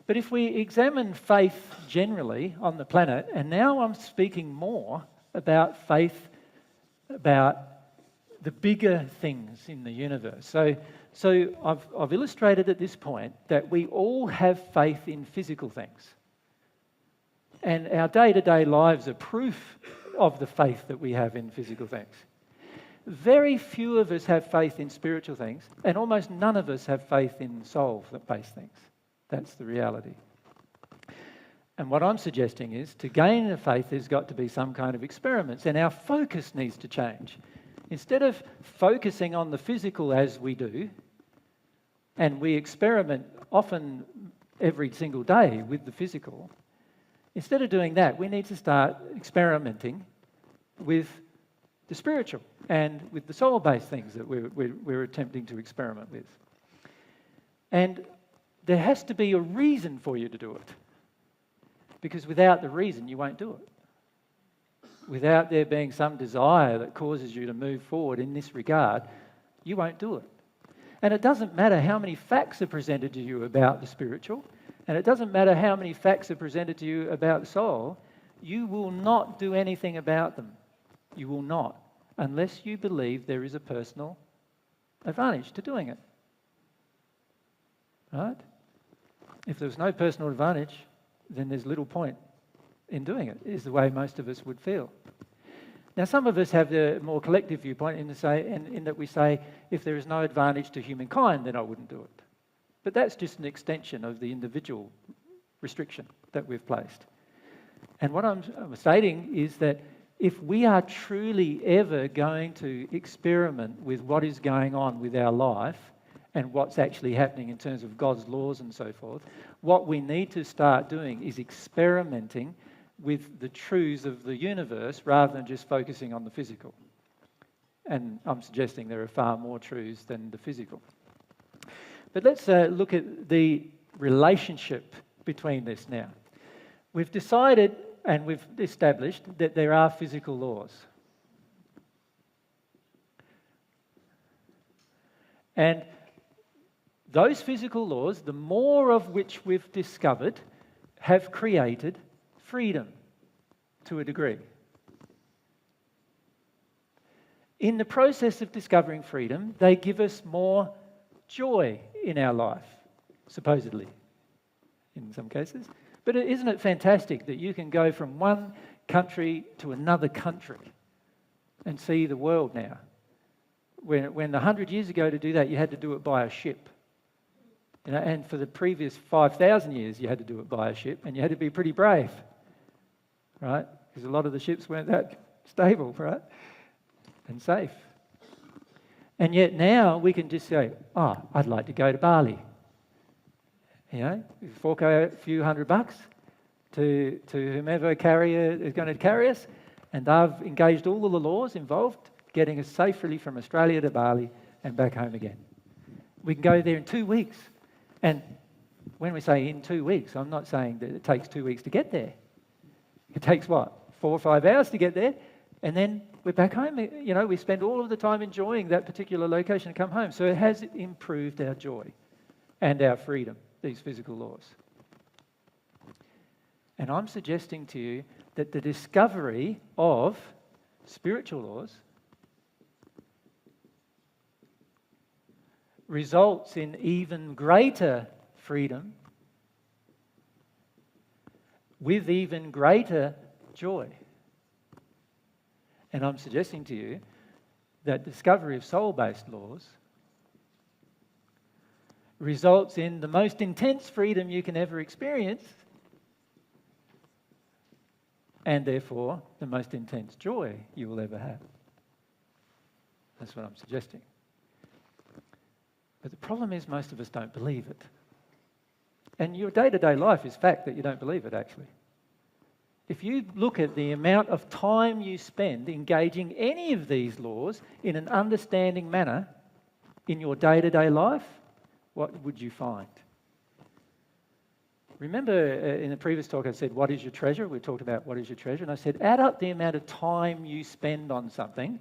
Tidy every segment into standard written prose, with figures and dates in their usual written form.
But if we examine faith generally on the planet, and now I'm speaking more about faith, about the bigger things in the universe. So I've illustrated at this point that we all have faith in physical things. And our day-to-day lives are proof of the faith that we have in physical things. Very few of us have faith in spiritual things, and almost none of us have faith in soul-based things. That's the reality. And what I'm suggesting is, to gain a faith, there's got to be some kind of experiments, and our focus needs to change. Instead of focusing on the physical as we do, and we experiment often every single day with the physical, instead of doing that, we need to start experimenting with the spiritual and with the soul-based things that we're attempting to experiment with. And there has to be a reason for you to do it, because without the reason, you won't do it. Without there being some desire that causes you to move forward in this regard, you won't do it. And it doesn't matter how many facts are presented to you about the spiritual, and it doesn't matter how many facts are presented to you about the soul, you will not do anything about them. You will not, unless you believe there is a personal advantage to doing it. Right? If there's no personal advantage, then there's little point in doing it, is the way most of us would feel. Now, some of us have the more collective viewpoint in that we say, if there is no advantage to humankind, then I wouldn't do it. But that's just an extension of the individual restriction that we've placed. And what I'm stating is that if we are truly ever going to experiment with what is going on with our life and what's actually happening in terms of God's laws and so forth, what we need to start doing is experimenting with the truths of the universe rather than just focusing on the physical. And I'm suggesting there are far more truths than the physical. But let's look at the relationship between this now. We've decided and we've established that there are physical laws. And those physical laws, the more of which we've discovered, have created freedom to a degree. In the process of discovering freedom, they give us more joy in our life, supposedly, in some cases. But isn't it fantastic that you can go from one country to another country and see the world now? When 100 years ago to do that, you had to do it by a ship. And for the previous 5,000 years, you had to do it by a ship, and you had to be pretty brave, right? Because a lot of the ships weren't that stable, right? And safe. And yet now we can just say, I'd like to go to Bali. Fork out a few $100 to whomever carrier is going to carry us, and they've engaged all of the laws involved, getting us safely from Australia to Bali and back home again. We can go there in 2 weeks. And when we say in 2 weeks, I'm not saying that it takes 2 weeks to get there. It takes 4 or 5 hours to get there, and then we're back home. We spend all of the time enjoying that particular location and come home. So it has improved our joy and our freedom, these physical laws. And I'm suggesting to you that the discovery of spiritual laws results in even greater freedom with even greater joy. And I'm suggesting to you that discovery of soul-based laws results in the most intense freedom you can ever experience, and therefore the most intense joy you will ever have. That's what I'm suggesting. But the problem is most of us don't believe it. And your day-to-day life is fact that you don't believe it, actually. If you look at the amount of time you spend engaging any of these laws in an understanding manner in your day-to-day life, what would you find? Remember in the previous talk I said, what is your treasure? We talked about what is your treasure. And I said, add up the amount of time you spend on something,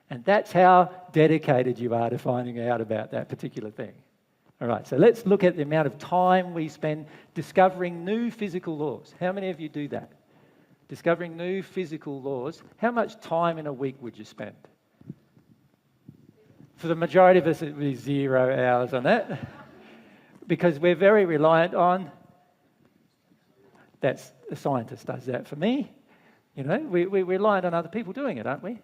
and that's how dedicated you are to finding out about that particular thing. All right, so let's look at the amount of time we spend discovering new physical laws. How many of you do that? Discovering new physical laws. How much time in a week would you spend? For the majority of us, it would be 0 hours on that. Because we're very reliant on, that's a scientist does that for me. You know, we're reliant on other people doing it, aren't we?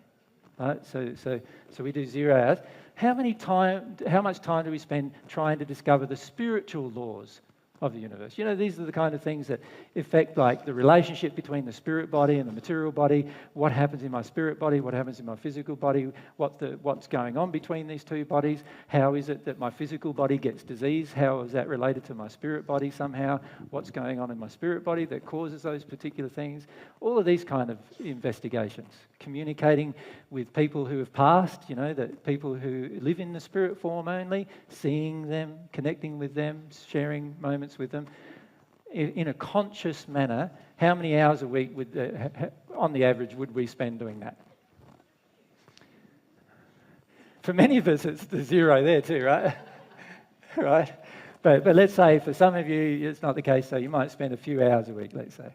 Right? So we do 0 hours. How much time do we spend trying to discover the spiritual laws of the universe? You know, these are the kind of things that affect like the relationship between the spirit body and the material body, what happens in my spirit body, what happens in my physical body, what's going on between these two bodies, how is it that my physical body gets disease, how is that related to my spirit body somehow, what's going on in my spirit body that causes those particular things, all of these kind of investigations. Communicating with people who have passed, you know, that people who live in the spirit form only, seeing them, connecting with them, sharing moments with them in a conscious manner. How many hours a week on the average would we spend doing that? For many of us, it's the 0 there too, right? Right? But let's say for some of you, it's not the case, so you might spend a few hours a week, let's say.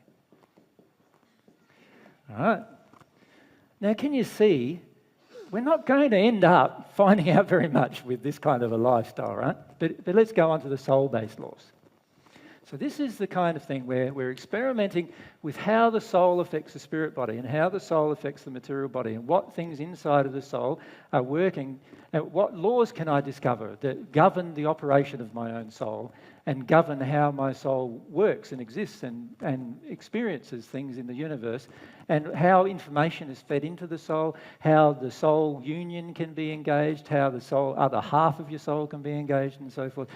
All right. Now, can you see, we're not going to end up finding out very much with this kind of a lifestyle, right? But let's go on to the soul-based laws. So this is the kind of thing where we're experimenting with how the soul affects the spirit body and how the soul affects the material body and what things inside of the soul are working. And what laws can I discover that govern the operation of my own soul and govern how my soul works and exists and experiences things in the universe, and how information is fed into the soul, how the soul union can be engaged, how the other half of your soul can be engaged, and so forth.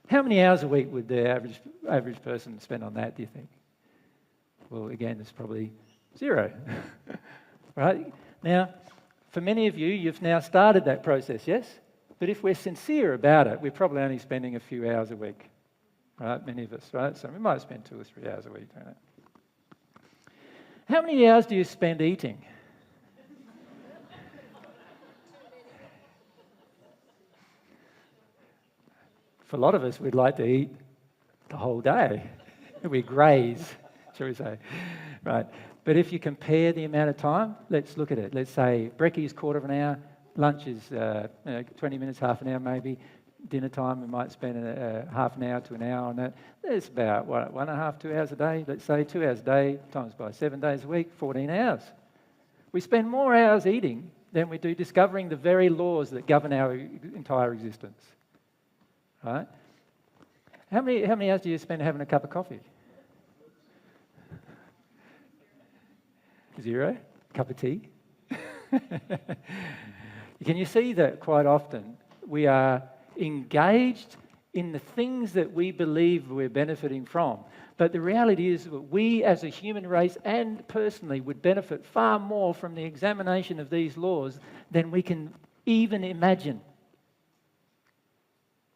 How many hours a week would the average person spend on that, do you think? Well, again, it's probably 0. Right? Now, for many of you, you've now started that process, yes? But if we're sincere about it, we're probably only spending a few hours a week. Right? Many of us, right? So we might spend 2 or 3 hours a week doing it. How many hours do you spend eating? For a lot of us, we'd like to eat the whole day. We graze, shall we say. Right. But if you compare the amount of time, let's look at it. Let's say brekkie is 1/4 of an hour, lunch is 20 minutes, half an hour maybe. Dinner time, we might spend half an hour to an hour on that. That's about, 1.5, 2 hours a day. Let's say 2 hours a day times by 7 days a week, 14 hours. We spend more hours eating than we do discovering the very laws that govern our entire existence. Right? How many hours do you spend having a cup of coffee? 0? Cup of tea? Can you see that quite often we are engaged in the things that we believe we're benefiting from? But the reality is that we as a human race and personally would benefit far more from the examination of these laws than we can even imagine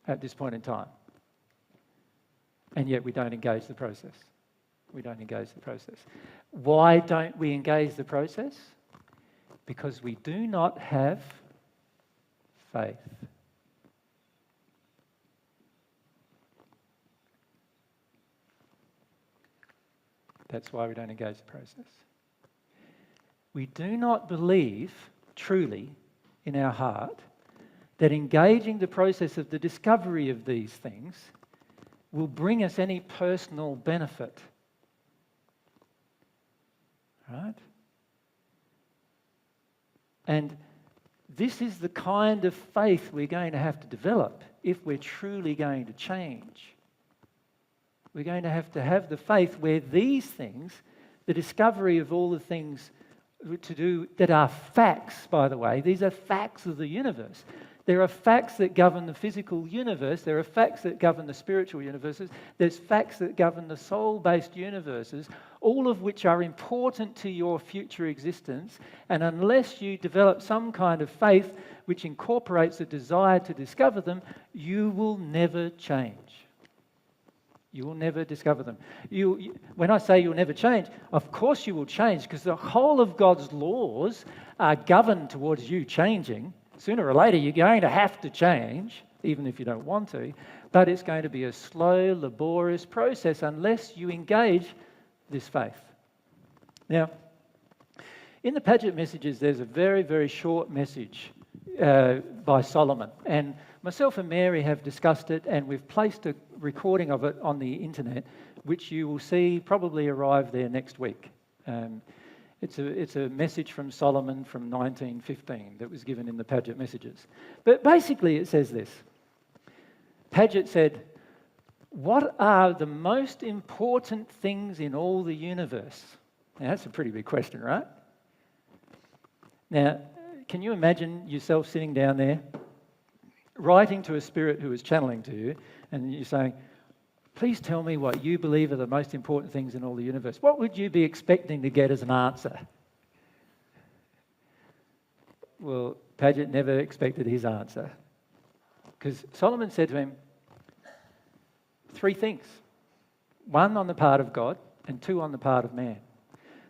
at this point in time. And yet we don't engage the process. We don't engage the process. Why don't we engage the process? Because we do not have faith. That's why we don't engage the process. We do not believe truly in our heart that engaging the process of the discovery of these things will bring us any personal benefit. Right? And this is the kind of faith we're going to have to develop if we're truly going to change. We're going to have the faith where these things, the discovery of all the things to do that are facts, by the way, these are facts of the universe. There are facts that govern the physical universe. There are facts that govern the spiritual universes. There's facts that govern the soul-based universes, all of which are important to your future existence. And unless you develop some kind of faith which incorporates a desire to discover them, you will never change. You will never discover them. When I say you'll never change, of course you will change, because the whole of God's laws are governed towards you changing. Sooner or later, you're going to have to change, even if you don't want to, but it's going to be a slow, laborious process unless you engage this faith. Now, in the Padgett messages, there's a very, very short message by Solomon, and myself and Mary have discussed it, and we've placed a recording of it on the internet, which you will see probably arrive there next week. It's a message from Solomon from 1915 that was given in the Padgett messages. But basically it says this. Padgett said, "What are the most important things in all the universe?" Now that's a pretty big question, right? Now, can you imagine yourself sitting down there, writing to a spirit who is channeling to you, and you're saying, "Please tell me what you believe are the most important things in all the universe." What would you be expecting to get as an answer? Well, Padgett never expected his answer, because Solomon said to him, 3 things. 1 on the part of God and 2 on the part of man.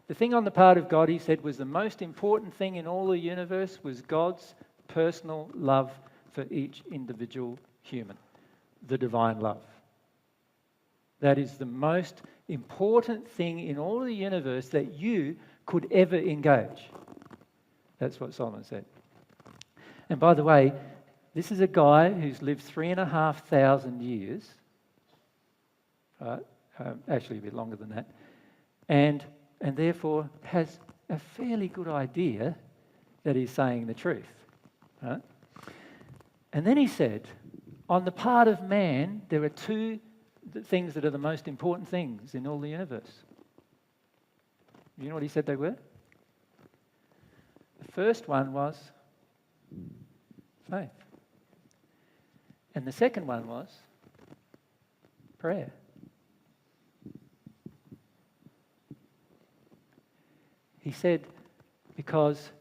The thing on the part of God, he said, was the most important thing in all the universe was God's personal love for each individual human, the divine love. That is the most important thing in all the universe that you could ever engage. That's what Solomon said. And by the way, this is a guy who's lived 3,500 years, actually a bit longer than that, and therefore has a fairly good idea that he's saying the truth. Right? And then he said, on the part of man, there are 2 things that are the most important things in all the universe. You know what he said they were? The first one was faith. And the second one was prayer. He said, because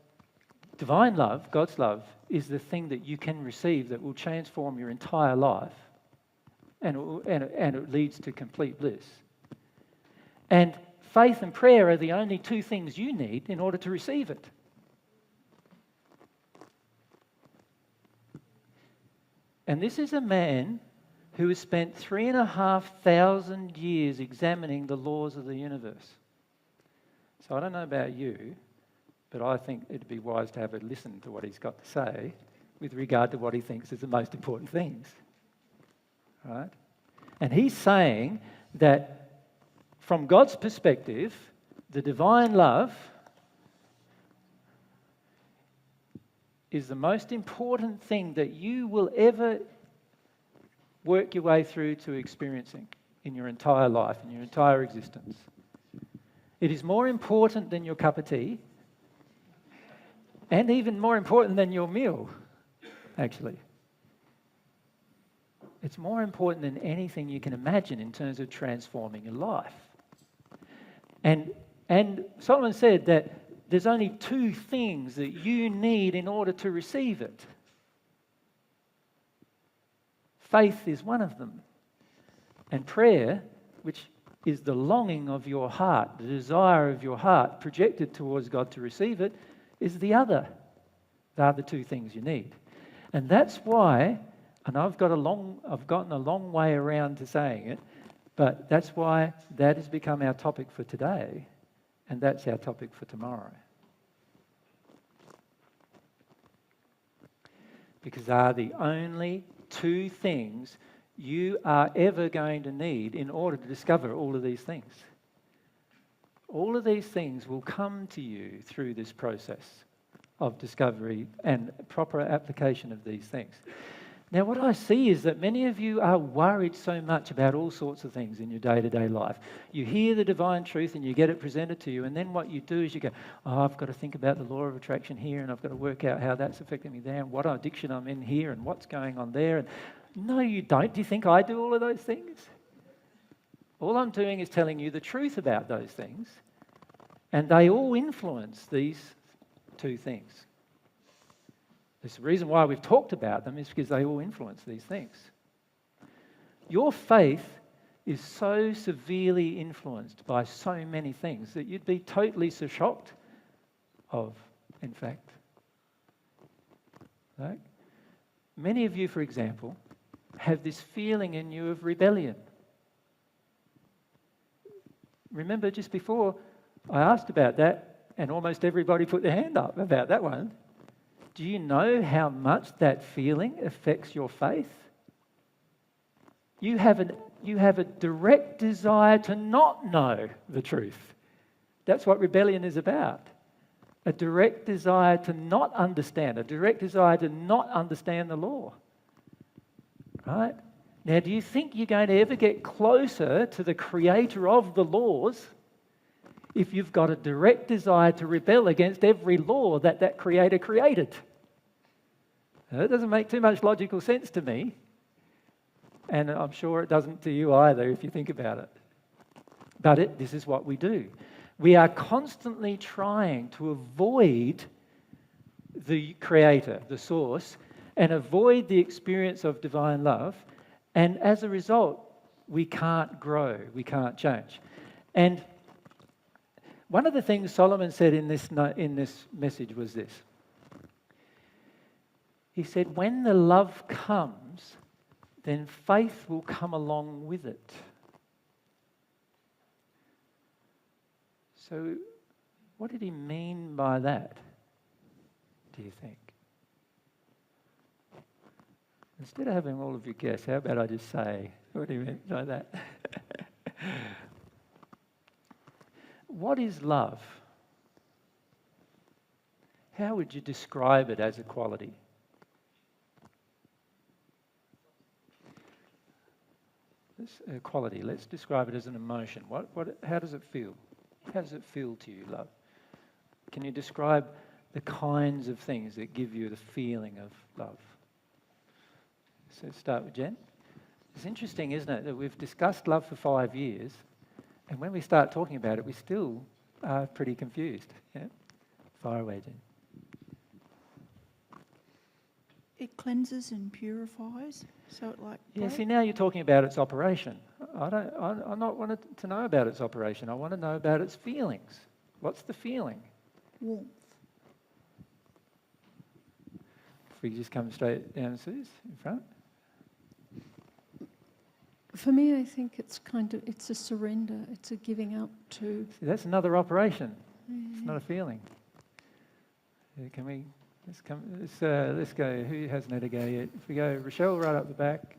divine love, God's love, is the thing that you can receive that will transform your entire life, and it leads to complete bliss. And faith and prayer are the only 2 things you need in order to receive it. And this is a man who has spent 3,500 years examining the laws of the universe. So I don't know about you, but I think it'd be wise to have a listen to what he's got to say with regard to what he thinks is the most important things. Right? And he's saying that from God's perspective, the divine love is the most important thing that you will ever work your way through to experiencing in your entire life, in your entire existence. It is more important than your cup of tea, and even more important than your meal, actually. It's more important than anything you can imagine in terms of transforming your life. And Solomon said that there's only 2 things that you need in order to receive it. Faith is one of them. And prayer, which is the longing of your heart, the desire of your heart projected towards God to receive it, is the other. They are the 2 things you need. And that's why, and I've gotten a long way around to saying it, but that's why that has become our topic for today, and that's our topic for tomorrow. Because they are the only 2 things you are ever going to need in order to discover all of these things. All of these things will come to you through this process of discovery and proper application of these things. Now, what I see is that many of you are worried so much about all sorts of things in your day-to-day life. You hear the divine truth and you get it presented to you, and then what you do is you go, I've got to think about the law of attraction here, and I've got to work out how that's affecting me there, and what addiction I'm in here, and what's going on there. And no, you don't. Do you think I do all of those things? All I'm doing is telling you the truth about those things, and they all influence these 2 things. There's the reason why we've talked about them is because they all influence these things. Your faith is so severely influenced by so many things that you'd be totally so shocked of, in fact. Right? Many of you, for example, have this feeling in you of rebellion. Remember just before I asked about that, and almost everybody put their hand up about that one. Do you know how much that feeling affects your faith? You have a direct desire to not know the truth. That's what rebellion is about. A direct desire to not understand, a direct desire to not understand the law. Right? Now, do you think you're going to ever get closer to the creator of the laws if you've got a direct desire to rebel against every law that creator created? That doesn't make too much logical sense to me. And I'm sure it doesn't to you either if you think about it. But this is what we do. We are constantly trying to avoid the creator, the source, and avoid the experience of divine love. And as a result, we can't grow, we can't change. And one of the things Solomon said in this message was this. He said, when the love comes, then faith will come along with it. So what did he mean by that, do you think? Instead of having all of you guess, how about I just say, what do you mean by that? What is love? How would you describe it as a quality? Quality. Let's describe it as an emotion. How does it feel? How does it feel to you, love? Can you describe the kinds of things that give you the feeling of love? So start with Jen. It's interesting, isn't it, that we've discussed love for 5 years, and when we start talking about it, we still are pretty confused. Yeah? Fire away, Jen. It cleanses and purifies. So yeah. See, now you're talking about its operation. I'm not wanting to know about its operation. I want to know about its feelings. What's the feeling? Warmth. If we just come straight down, Suze, in front. For me, I think it's a surrender. It's a giving up to. See, that's another operation. It's not a feeling. Can we? Let's go. Who hasn't had a go yet? If we go, Rochelle right up the back,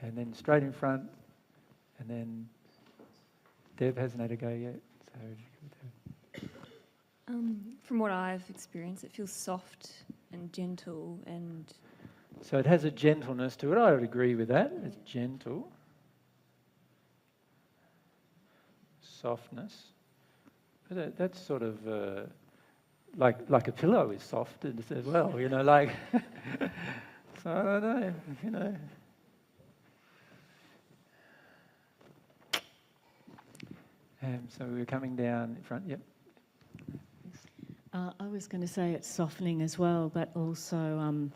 and then straight in front, and then Deb hasn't had a go yet. So, from what I've experienced, it feels soft and gentle, and so it has a gentleness to it. I would agree with that. It's gentle, softness. But that's sort of. Like a pillow is soft as well, like. So I don't know, So we're coming down in front. Yep. I was going to say it's softening as well, but also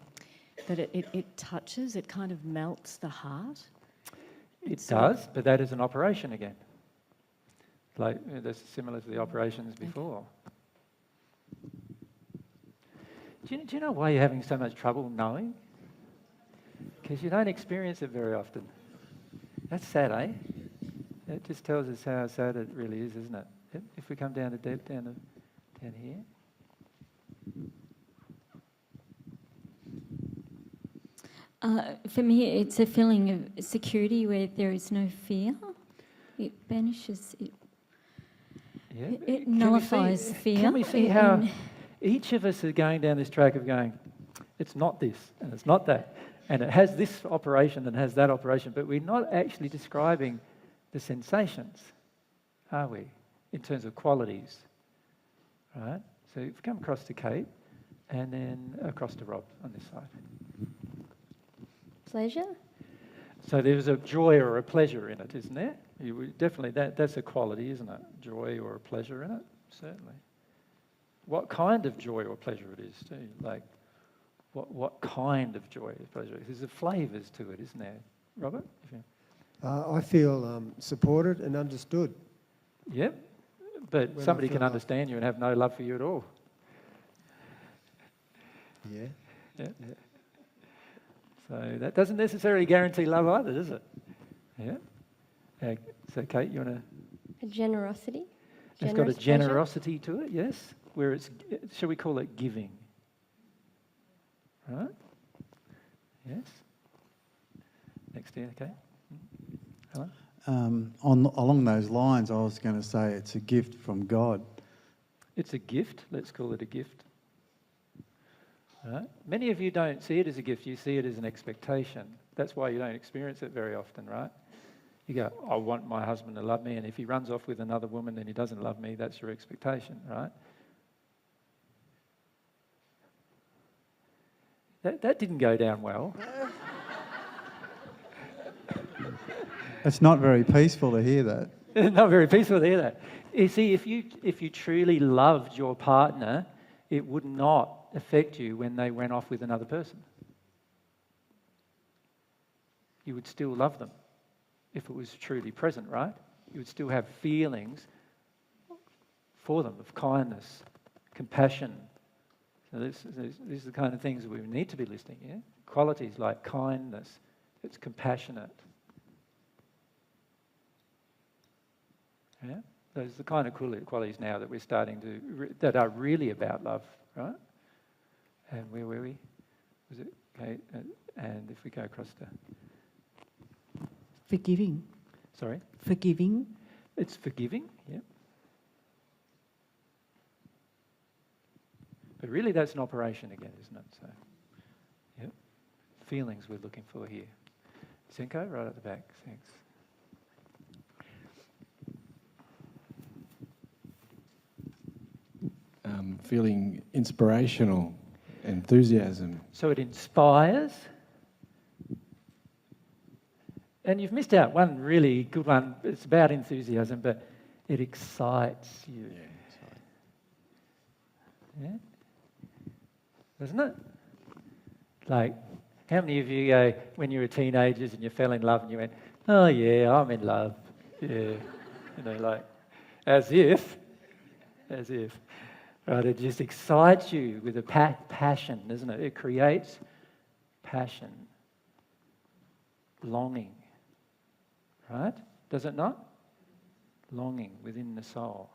that it touches. It kind of melts the heart. It does, but that is an operation again. Like that's similar to the operations before. Do you know why you're having so much trouble knowing? Because you don't experience it very often. That's sad, eh? That just tells us how sad it really is, isn't it? If we come down to Deb, down here. For me, it's a feeling of security where there is no fear. It banishes it. Yeah. It nullifies fear. Can we see how each of us are going down this track of going, it's not this and it's not that, and it has this operation and has that operation, but we're not actually describing the sensations, are we, in terms of qualities, right? So if we come across to Kate and then across to Rob on this side. Pleasure? So there's a joy or a pleasure in it, isn't there? Definitely, that's a quality, isn't it? Joy or a pleasure in it, certainly. What kind of joy or pleasure it is too, like what kind of joy or pleasure? There's the flavours to it, isn't there? Robert? I feel supported and understood. Yep, but When somebody can understand you and have no love for you at all. Yeah. Yeah. So that doesn't necessarily guarantee love either, does it? Yeah. So Kate, you want to? Generosity. It's got a Generous pleasure. generosity to it, yes. Where it's, shall we call it giving? Right? Yes. Next year, okay. Helen? Along those lines, I was going to say it's a gift from God. It's a gift. Let's call it a gift. Right? Many of you don't see it as a gift. You see it as an expectation. That's why you don't experience it very often, right? You go, I want my husband to love me, and if he runs off with another woman and he doesn't love me, that's your expectation, right? That didn't go down well. It's not very peaceful to hear that. It's not very peaceful to hear that. You see, if you truly loved your partner, it would not affect you when they went off with another person. You would still love them if it was truly present, right? You would still have feelings for them of kindness, compassion. So these are the kind of things that we need to be listing, yeah? Qualities like kindness, it's compassionate. Yeah? Those are the kind of qualities now that we're starting to, that are really about love, right? And where were we? Was it, okay, and if we go across to... Forgiving. Sorry? Forgiving. It's forgiving, yeah. But really that's an operation again, isn't it? So, yeah. Feelings we're looking for here. Senko, right at the back, thanks. Feeling inspirational, enthusiasm. So it inspires. And you've missed out one really good one. It's about enthusiasm, but it excites you. Yeah? Doesn't it? Like, how many of you go, when you were teenagers and you fell in love and you went, oh yeah, I'm in love. Yeah. You know, like, as if. Right, it just excites you with a passion, isn't it? It creates passion, longing, right? Does it not? Longing within the soul.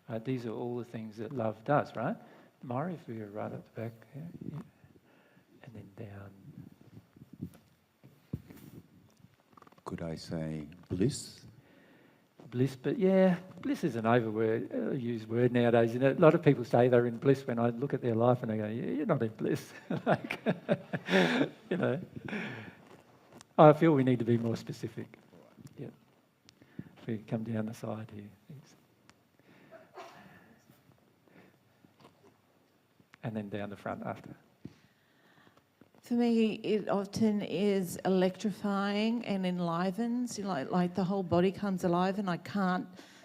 Right? These are all the things that love does, right? Mari, if we were right at the back here, yeah. And then down. Could I say bliss? Bliss, but yeah, bliss is an overused word nowadays. You know, a lot of people say they're in bliss when I look at their life and I go, yeah, you're not in bliss. Like, you know, I feel we need to be more specific. Yeah. If we come down the side here. Thanks. And then down the front after. For me, it often is electrifying and enlivens. You know, like the whole body comes alive and I can't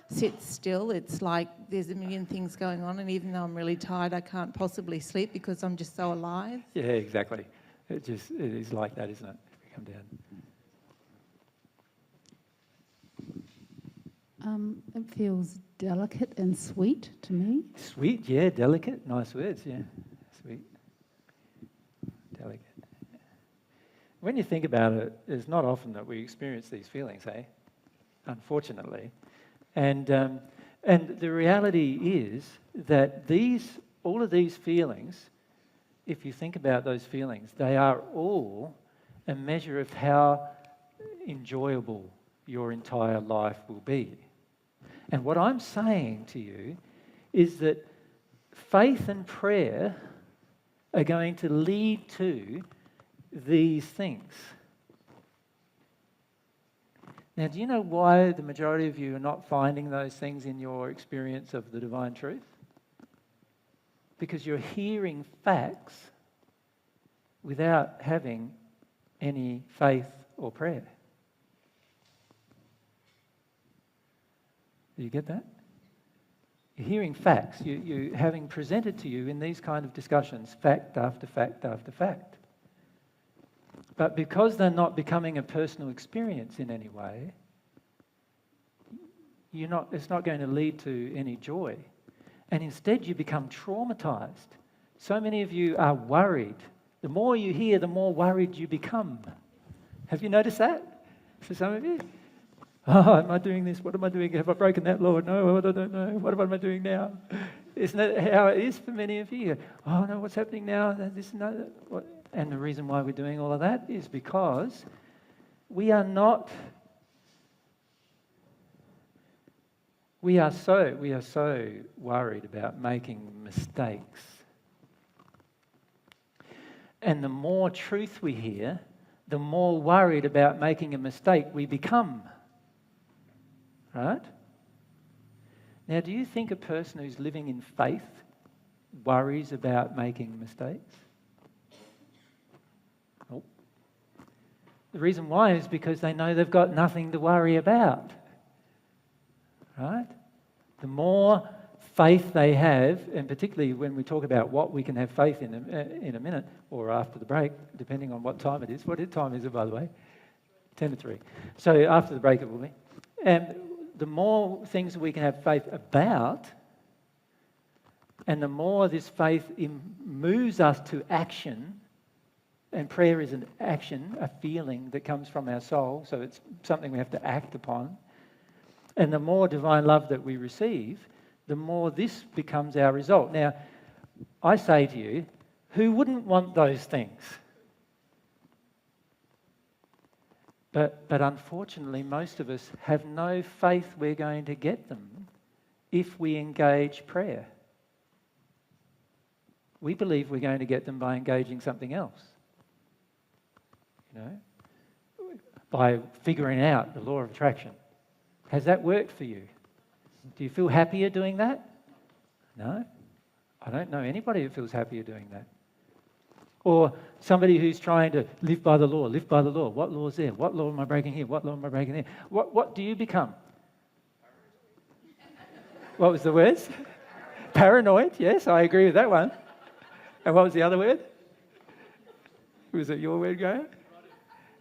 sit still. It's like there's a million things going on, and even though I'm really tired, I can't possibly sleep because I'm just so alive. Yeah, exactly. It is like that, isn't it? If we come down. It feels delicate and sweet to me. Sweet, yeah, delicate. Nice words, yeah. Sweet. Delicate. When you think about it, it's not often that we experience these feelings, eh? Unfortunately. And the reality is that all of these feelings, if you think about those feelings, they are all a measure of how enjoyable your entire life will be. And what I'm saying to you is that faith and prayer are going to lead to these things. Now, do you know why the majority of you are not finding those things in your experience of the divine truth? Because you're hearing facts without having any faith or prayer. Do you get that? You're hearing facts. You're having presented to you in these kind of discussions, fact after fact after fact. But because they're not becoming a personal experience in any way, it's not going to lead to any joy. And instead you become traumatized. So many of you are worried The more you hear, the more worried you become. Have you noticed that? For some of you? Oh, am I doing this? What am I doing? Have I broken that law? No, I don't know. What am I doing now? Isn't that how it is for many of you? Oh, no, what's happening now? This, no, that, what? And the reason why we're doing all of that is because we are so worried about making mistakes. And the more truth we hear, the more worried about making a mistake we become. Right? Now, do you think a person who's living in faith worries about making mistakes? Nope. The reason why is because they know they've got nothing to worry about. Right? The more faith they have, and particularly when we talk about what we can have faith in a minute or after the break, depending on what time it is. What time is it, by the way? 10 to 3. So after the break it will be. And the more things we can have faith about, and the more this faith moves us to action, and prayer is an action, a feeling that comes from our soul, so it's something we have to act upon, and the more divine love that we receive, the more this becomes our result. Now, I say to you, who wouldn't want those things? But unfortunately, most of us have no faith we're going to get them if we engage prayer. We believe we're going to get them by engaging something else. You know, by figuring out the law of attraction. Has that worked for you? Do you feel happier doing that? No? I don't know anybody who feels happier doing that. Or somebody who's trying to live by the law, live by the law. What law is there? What law am I breaking here? What law am I breaking there? What do you become? What was the words? Paranoid, yes, I agree with that one. And what was the other word? Was it your word, Graham?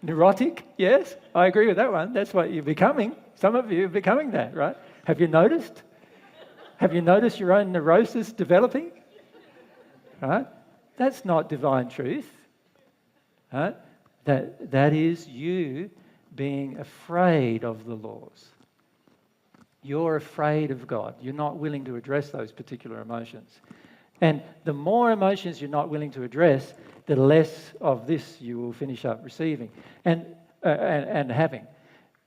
Neurotic, yes, I agree with that one. That's what you're becoming. Some of you are becoming that, right? Have you noticed? Have you noticed your own neurosis developing? Right? That's not divine truth. Right? That is you being afraid of the laws. You're afraid of God. You're not willing to address those particular emotions. And the more emotions you're not willing to address, the less of this you will finish up receiving and having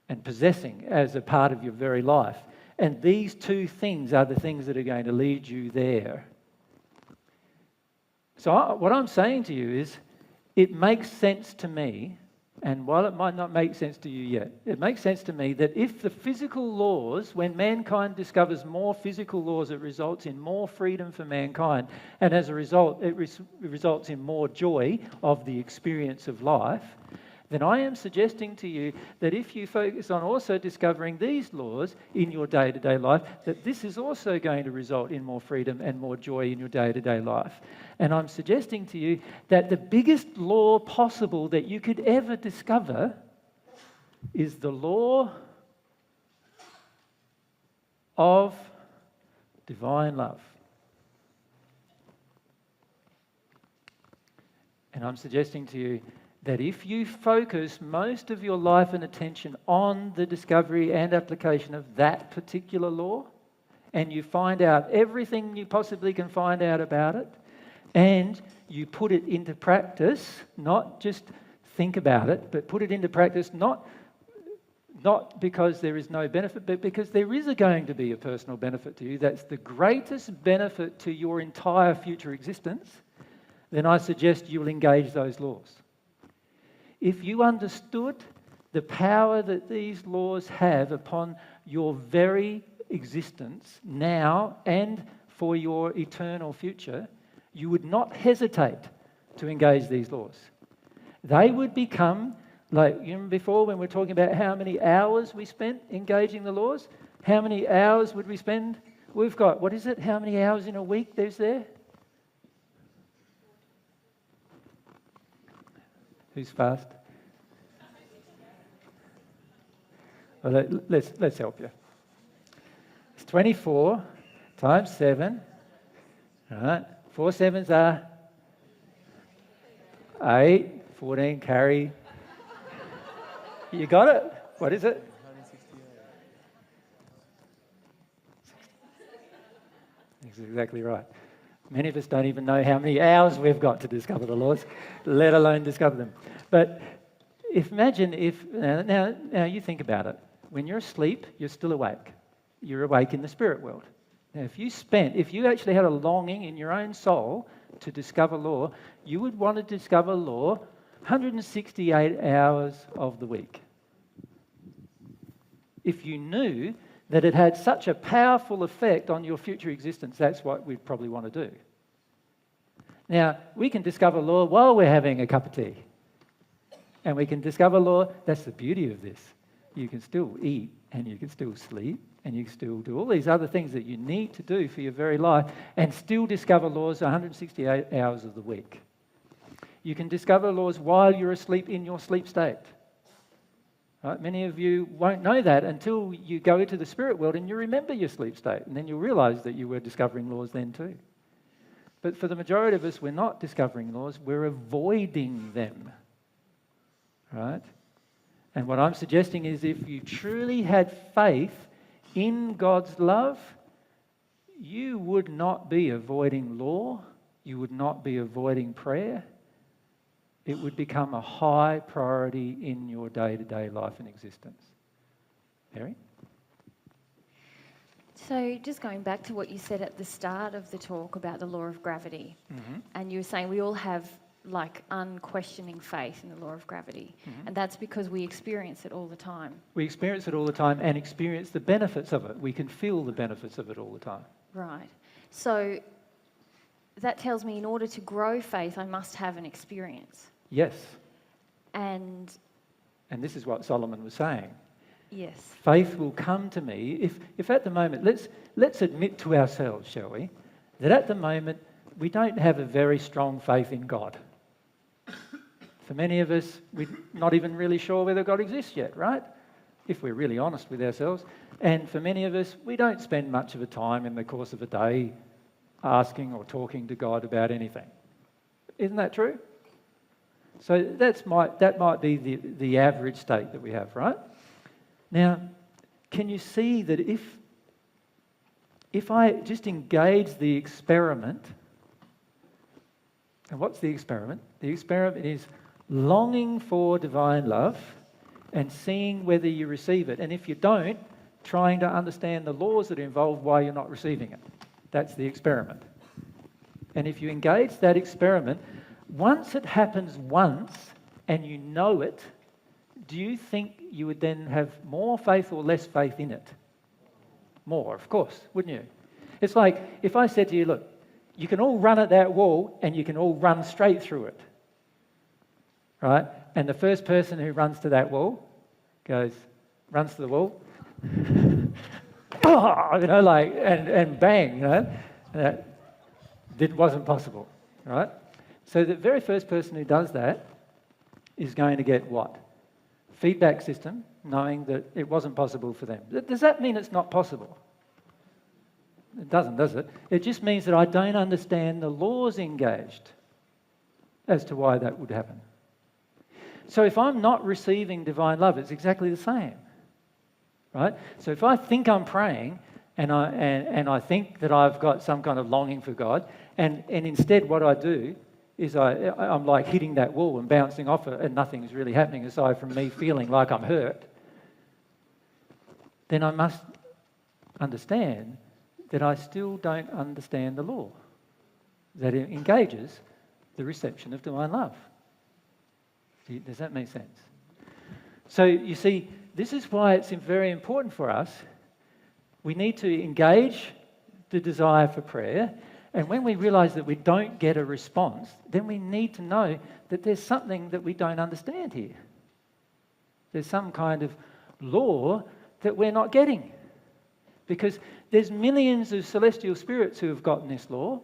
and possessing as a part of your very life. And these two things are the things that are going to lead you there. So what I'm saying to you is, it makes sense to me, and while it might not make sense to you yet, it makes sense to me that if the physical laws, when mankind discovers more physical laws, it results in more freedom for mankind, and as a result, it results in more joy of the experience of life, then I am suggesting to you that if you focus on also discovering these laws in your day-to-day life, that this is also going to result in more freedom and more joy in your day-to-day life. And I'm suggesting to you that the biggest law possible that you could ever discover is the law of divine love. And I'm suggesting to you that if you focus most of your life and attention on the discovery and application of that particular law, and you find out everything you possibly can find out about it, and you put it into practice, not just think about it, but put it into practice, not because there is no benefit, but because there is going to be a personal benefit to you that's the greatest benefit to your entire future existence, then I suggest you will engage those laws. If you understood the power that these laws have upon your very existence now and for your eternal future, you would not hesitate to engage these laws. They would become, like you remember before when we were talking about how many hours we spent engaging the laws? How many hours would we spend? We've got, what is it? How many hours in a week there's there? Who's fast? Well, let's help you. It's 24 times 7. All right. 4 sevens are 8, 14, carry. You got it? What is it? That's exactly right. Many of us don't even know how many hours we've got to discover the laws, let alone discover them. But imagine if, now you think about it. When you're asleep, you're still awake. You're awake in the spirit world. Now, if you actually had a longing in your own soul to discover law, you would want to discover law 168 hours of the week. If you knew that it had such a powerful effect on your future existence, that's what we'd probably want to do. Now, we can discover law while we're having a cup of tea. And we can discover law, that's the beauty of this. You can still eat, and you can still sleep, and you can still do all these other things that you need to do for your very life, and still discover laws 168 hours of the week. You can discover laws while you're asleep in your sleep state. Right? Many of you won't know that until you go into the spirit world and you remember your sleep state, and then you'll realise that you were discovering laws then too. But for the majority of us, we're not discovering laws, we're avoiding them. Right? And what I'm suggesting is if you truly had faith in God's love, you would not be avoiding law, you would not be avoiding prayer. It would become a high priority in your day-to-day life and existence. Mary? So just going back to what you said at the start of the talk about the law of gravity, and you were saying we all have like unquestioning faith in the law of gravity, and that's because we experience it all the time. We experience it all the time and experience the benefits of it. We can feel the benefits of it all the time. Right. So that tells me in order to grow faith, I must have an experience. Yes. And this is what Solomon was saying. yes. Faith will come to me if at the moment, let's admit to ourselves, shall we, that at the moment we don't have a very strong faith in God. For many of us, we're not even really sure whether God exists yet, right? If we're really honest with ourselves. And for many of us, we don't spend much of a time in the course of a day asking or talking to God about anything. Isn't that true? So that might be the average state that we have, right? Now, can you see that if I just engage the experiment, and what's the experiment? The experiment is longing for divine love and seeing whether you receive it. And if you don't, trying to understand the laws that are involved why you're not receiving it. That's the experiment. And if you engage that experiment, once it happens once and you know it, do you think you would then have more faith or less faith in it? More, of course, wouldn't you? It's like if I said to you, look, you can all run at that wall and you can all run straight through it. Right? And the first person who runs to that wall runs to the wall, and bang, that wasn't possible, right? So the very first person who does that is going to get what? Feedback system, knowing that it wasn't possible for them. Does that mean it's not possible? It doesn't, does it? It just means that I don't understand the laws engaged as to why that would happen. So if I'm not receiving divine love, it's exactly the same, right? So if I think I'm praying and I think that I've got some kind of longing for God, and instead what I do is I'm like hitting that wall and bouncing off it and nothing's really happening aside from me feeling like I'm hurt, then I must understand that I still don't understand the law that engages the reception of divine love. Does that make sense? So you see, this is why it's very important for us. We need to engage the desire for prayer, and when we realise that we don't get a response, then we need to know that there's something that we don't understand here. There's some kind of law that we're not getting. Because there's millions of celestial spirits who have gotten this law.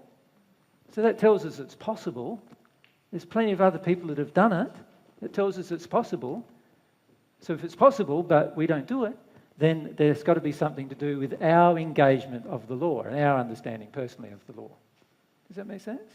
So that tells us it's possible. There's plenty of other people that have done it. That tells us it's possible. So if it's possible, but we don't do it, then there's got to be something to do with our engagement of the law and our understanding personally of the law. Does that make sense?